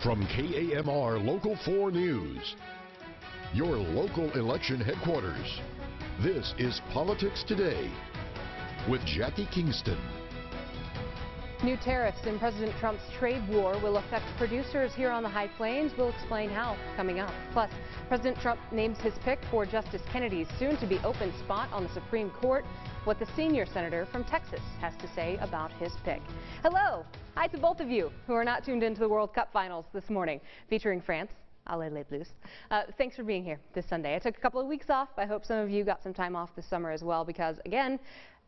From KAMR Local 4 News, your local election headquarters, this is Politics Today with Jackie Kingston. New tariffs in President Trump's trade war will affect producers here on the High Plains. We'll explain how coming up. Plus, President Trump names his pick for Justice Kennedy's soon-to-be open spot on the Supreme Court. What the senior senator from Texas has to say about his pick. Hello! Hi to both of you who are not tuned into the World Cup finals this morning, featuring France. Allez les Bleus. Thanks for being here this Sunday. I took a couple of weeks off. I hope some of you got some time off this summer as well because, again,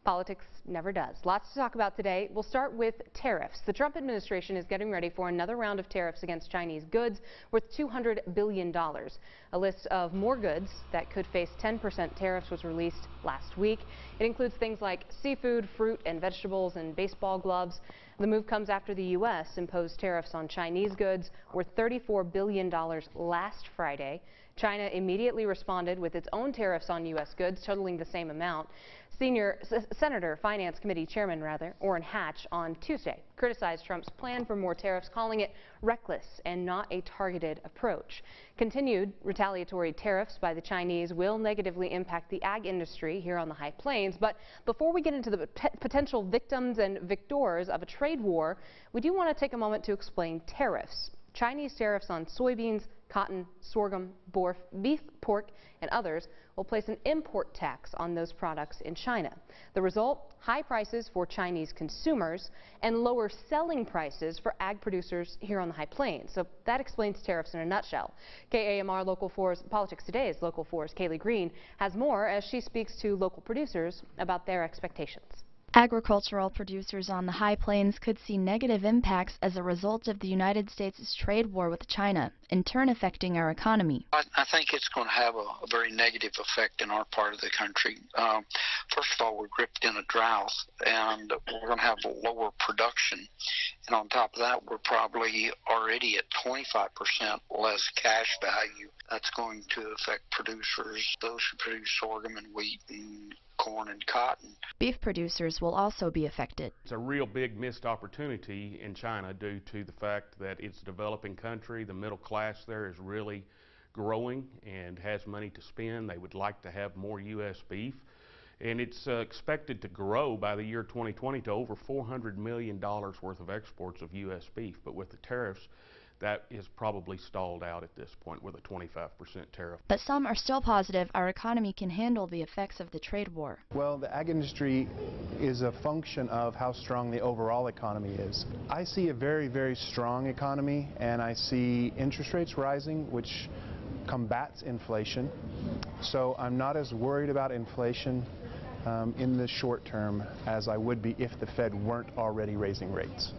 politics never does. Lots to talk about today. We'll start with tariffs. The Trump administration is getting ready for another round of tariffs against Chinese goods worth $200 billion. A list of more goods that could face 10% tariffs was released last week. It includes things like seafood, fruit and vegetables, and baseball gloves. The move comes after the U.S. imposed tariffs on Chinese goods worth $34 billion last Friday. China immediately responded with its own tariffs on U.S. goods, totaling the same amount. Senior Senator Finance Committee Chairman, Orrin Hatch, on Tuesday criticized Trump's plan for more tariffs, calling it reckless and not a targeted approach. Continued retaliatory tariffs by the Chinese will negatively impact the ag industry here on the High Plains. But before we get into the potential victims and victors of a trade war, we do want to take a moment to explain tariffs. Chinese tariffs on soybeans, cotton, sorghum, beef, pork, and others will place an import tax on those products in China. The result, high prices for Chinese consumers and lower selling prices for ag producers here on the High Plains. So that explains tariffs in a nutshell. KAMR Local 4's Politics Today's Local 4's Kaylee Green has more as she speaks to local producers about their expectations. Agricultural producers on the High Plains could see negative impacts as a result of the United States' trade war with China, in turn affecting our economy. I think it's going to have a very negative effect in our part of the country. First of all, we're gripped in a drought, and we're going to have lower production. And on top of that, we're probably already at 25% less cash value. That's going to affect producers, those who produce sorghum and wheat and corn and cotton. Beef producers will also be affected. It's a real big missed opportunity in China due to the fact that it's a developing country. The middle class there is really growing and has money to spend. They would like to have more U.S. beef. And it's expected to grow by the year 2020 to over $400 million worth of exports of U.S. beef. But with the tariffs, that is probably stalled out at this point with a 25% tariff. But some are still positive our economy can handle the effects of the trade war. Well, the ag industry is a function of how strong the overall economy is. I see a very, very strong economy, and I see interest rates rising, which combats inflation. So I'm not as worried about inflation in the short term as I would be if the Fed weren't already raising rates.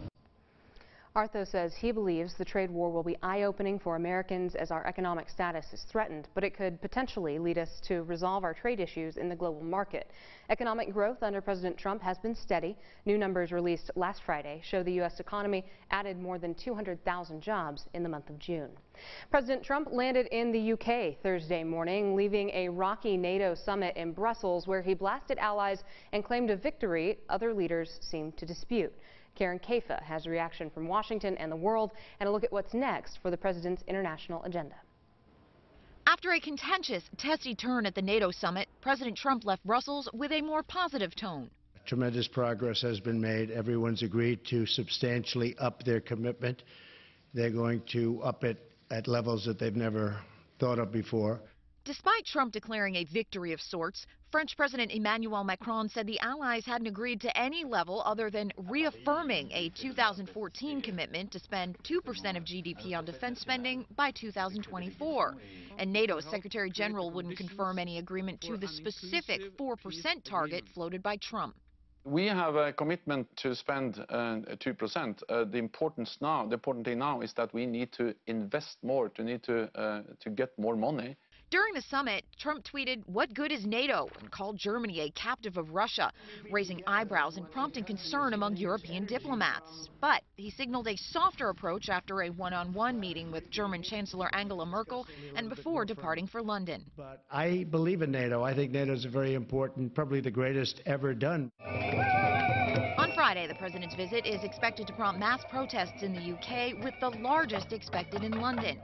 Artho says he believes the trade war will be eye-opening for Americans as our economic status is threatened, but it could potentially lead us to resolve our trade issues in the global market. Economic growth under President Trump has been steady. New numbers released last Friday show the U.S. economy added more than 200,000 jobs in the month of June. President Trump landed in the UK Thursday morning, leaving a rocky NATO summit in Brussels where he blasted allies and claimed a victory other leaders seemed to dispute. Karen Caifa has a reaction from Washington and the world and a look at what's next for the president's international agenda. After a contentious, testy turn at the NATO summit, President Trump left Brussels with a more positive tone. Tremendous progress has been made. Everyone's agreed to substantially up their commitment. They're going to up it at levels that they've never thought of before. Despite Trump declaring a victory of sorts, French President Emmanuel Macron said the allies hadn't agreed to any level other than reaffirming a 2014 commitment to spend 2% of GDP on defense spending by 2024. And NATO's Secretary General wouldn't confirm any agreement to the specific 4% target floated by Trump. We have a commitment to spend 2%. The important thing now is that we need to invest more, to get more money. During the summit, Trump tweeted, "What good is NATO?" and called Germany a captive of Russia, raising eyebrows and prompting concern among European diplomats. But he signaled a softer approach after a one-on-one meeting with German Chancellor Angela Merkel and before departing for London. But I believe in NATO. I think NATO is very important, probably the greatest ever done. On Friday, Friday, the president's visit is expected to prompt mass protests in the UK, with the largest expected in London.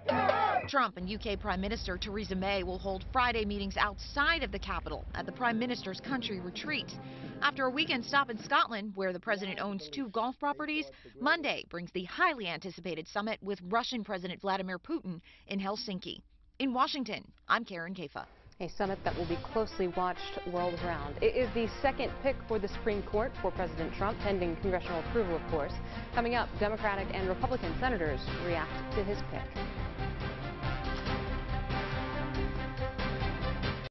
Trump and UK Prime Minister Theresa May will hold Friday meetings outside of the capital at the Prime Minister's country retreat. After a weekend stop in Scotland, where the president owns 2 golf properties, Monday brings the highly anticipated summit with Russian President Vladimir Putin in Helsinki. In Washington, I'm Karen Caifa. A summit that will be closely watched world-round. It is the second pick for the Supreme Court for President Trump, pending congressional approval, of course. Coming up, Democratic and Republican senators react to his pick.